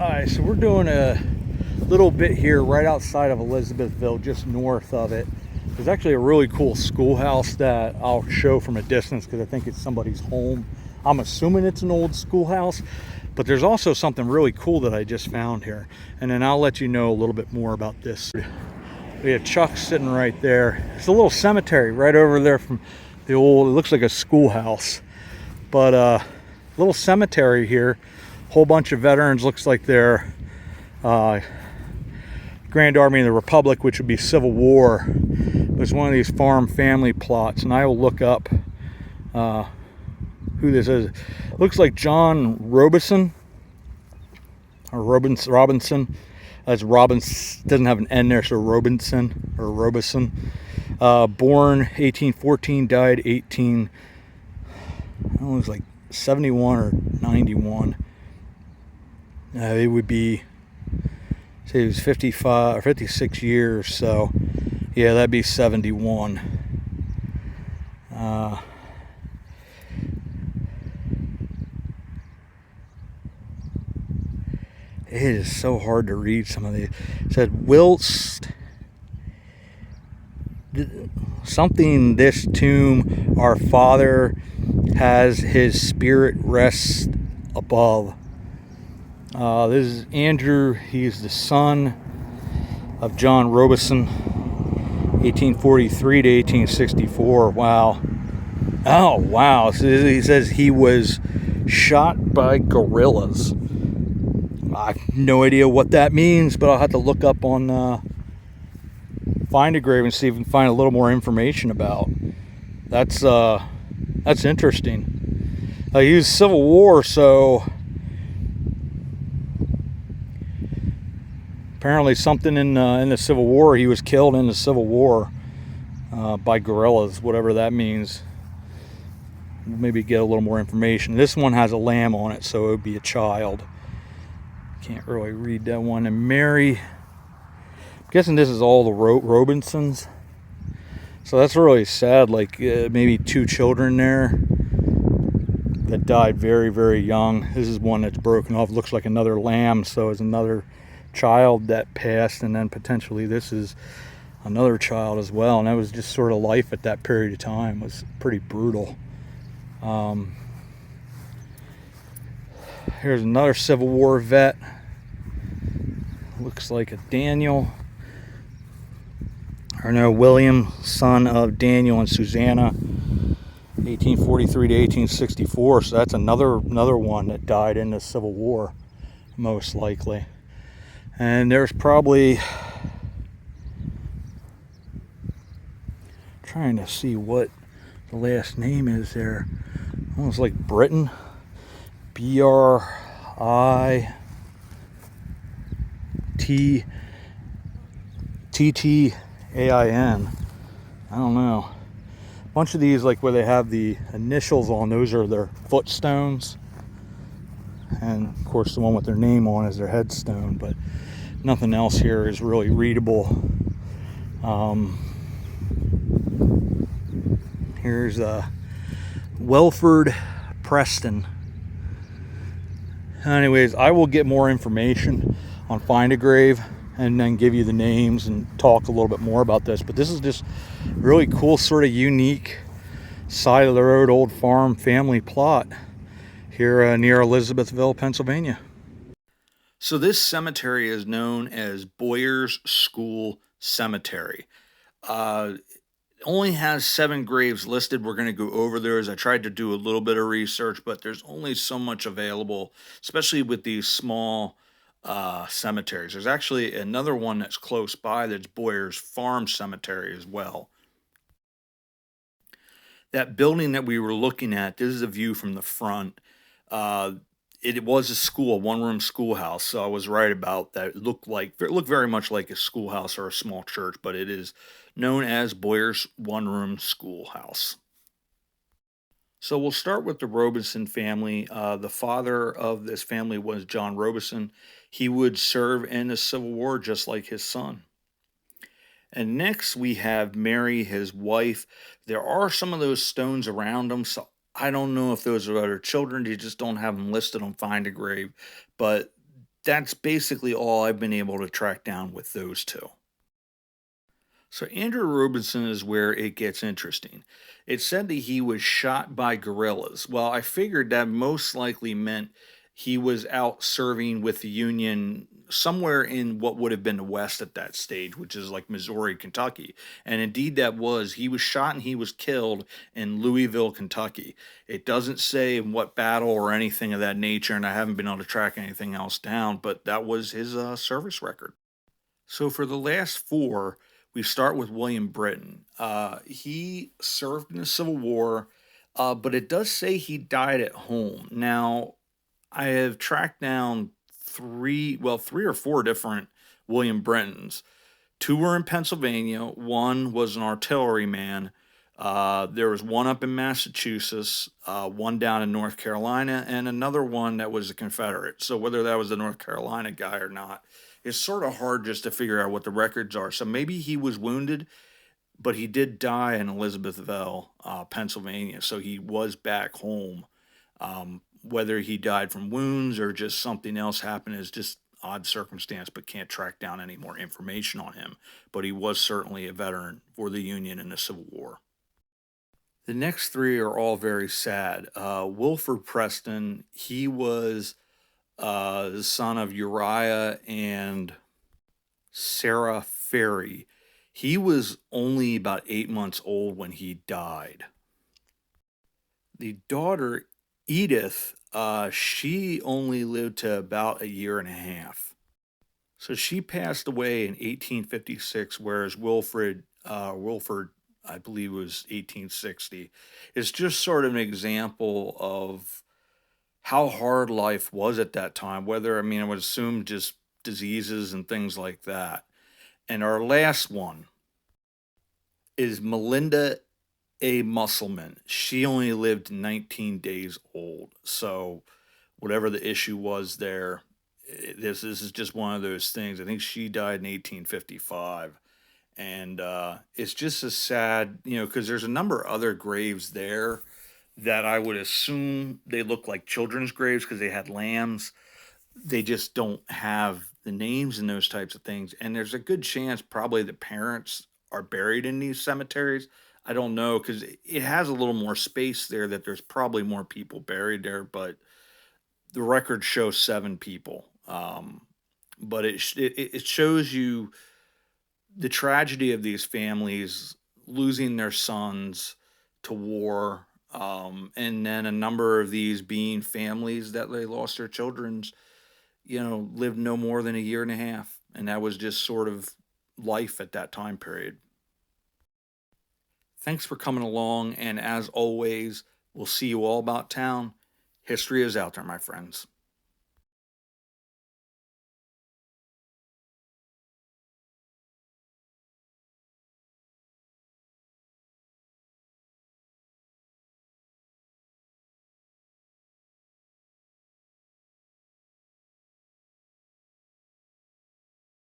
Alright, so we're doing a little bit here right outside of Elizabethville, just north of it. There's actually a really cool schoolhouse that I'll show from a distance because I think it's somebody's home. I'm assuming it's an old schoolhouse, but there's also something really cool that I just found here. And then I'll let you know a little bit more about this. We have Chuck sitting right there. It's a little cemetery right over there from the old, it looks like a schoolhouse. But little cemetery here. Whole bunch of veterans, looks like they're Grand Army of the Republic, which would be Civil War. It was one of these farm family plots, and I will look up who this is. Looks like John Robinson or Robinson. As Robinson doesn't have an N there, so Robinson or Robinson. Born 1814, died 18. I don't know, it was like 71 or 91. It would be, say, it was 55 or 56 years, so yeah, that'd be 71. It is so hard to read some of these. It said, whilst something this tomb our Father has his spirit rest above. This is Andrew. He's the son of John Robinson, 1843 to 1864. Wow. Oh, wow. So he says he was shot by guerrillas. I have no idea what that means, but I'll have to look up on Find a Grave and see if we can find a little more information about. That's interesting. He was Civil War, so apparently something in the Civil War. He was killed in the Civil War by guerrillas, whatever that means. Maybe get a little more information. This one has a lamb on it, so it would be a child. Can't really read that one. And Mary, I'm guessing this is all the Robinsons. So that's really sad. Like maybe two children there that died very, very young. This is one that's broken off. Looks like another lamb. So it's another child that passed, and then potentially this is another child as well. And that was just sort of life at that period of time. It was pretty brutal. Here's another Civil War vet. Looks like a Daniel. Or no, William, son of Daniel and Susanna, 1843 to 1864. So that's another one that died in the Civil War, most likely. And there's probably, trying to see what the last name is there. Almost like Britain. Britttain. I don't know. A bunch of these, like where they have the initials on, those are their footstones. And of course the one with their name on is their headstone, but nothing else here is really readable. Here's Welford Preston. Anyways, I will get more information on Find a Grave and then give you the names and talk a little bit more about this. But this is just really cool, sort of unique side of the road old farm family plot here near Elizabethville, Pennsylvania. So this cemetery is known as Boyer's School Cemetery. Only has 7 graves listed. We're going to go over those. I tried to do a little bit of research, but there's only so much available, especially with these small cemeteries. There's actually another one that's close by that's Boyer's Farm Cemetery as well. That building that we were looking at, this is a view from the front. It was a school, a one-room schoolhouse, so I was right about that. It looked very much like a schoolhouse or a small church, but it is known as Boyer's one-room schoolhouse. So we'll start with the Robinson family. The father of this family was John Robinson. He would serve in the Civil War just like his son. And next we have Mary, his wife. There are some of those stones around them, so I don't know if those are other children. They just don't have them listed on Find a Grave. But that's basically all I've been able to track down with those two. So Andrew Robinson is where it gets interesting. It said that he was shot by guerrillas. Well, I figured that most likely meant he was out serving with the Union somewhere in what would have been the West at that stage, which is like Missouri, Kentucky. And indeed that was. He was shot and he was killed in Louisville, Kentucky. It doesn't say in what battle or anything of that nature, and I haven't been able to track anything else down, but that was his service record. So for the last four, we start with William Britton. He served in the Civil War, but it does say he died at home. Now, I have tracked down three or four different William Brittons. Two were in Pennsylvania. One was an artilleryman. There was one up in Massachusetts, one down in North Carolina, and another one that was a Confederate. So whether that was the North Carolina guy or not, it's sort of hard just to figure out what the records are. So maybe he was wounded, but he did die in Elizabethville, Pennsylvania. So he was back home. Whether he died from wounds or just something else happened is just odd circumstance, but can't track down any more information on him. But he was certainly a veteran for the Union in the Civil War. The next three are all very sad. Wilford Preston, he was the son of Uriah and Sarah Ferry. He was only about 8 months old when he died. The daughter, Edith, she only lived to about a year and a half. So she passed away in 1856, whereas Wilford, I believe, was 1860. It's just sort of an example of how hard life was at that time. Whether, I mean, I would assume just diseases and things like that. And our last one is Melinda A. Musselman. She only lived 19 days old. So, whatever the issue was there, this is just one of those things. I think she died in 1855. And it's just a sad, because there's a number of other graves there that I would assume they look like children's graves because they had lambs. They just don't have the names and those types of things. And there's a good chance probably the parents are buried in these cemeteries. I don't know because it has a little more space there that there's probably more people buried there, but the records show seven people. But it shows you the tragedy of these families losing their sons to war, and then a number of these being families that they lost their children's, lived no more than a year and a half, and that was just sort of life at that time period. Thanks for coming along, and as always, we'll see you all about town. History is out there, my friends.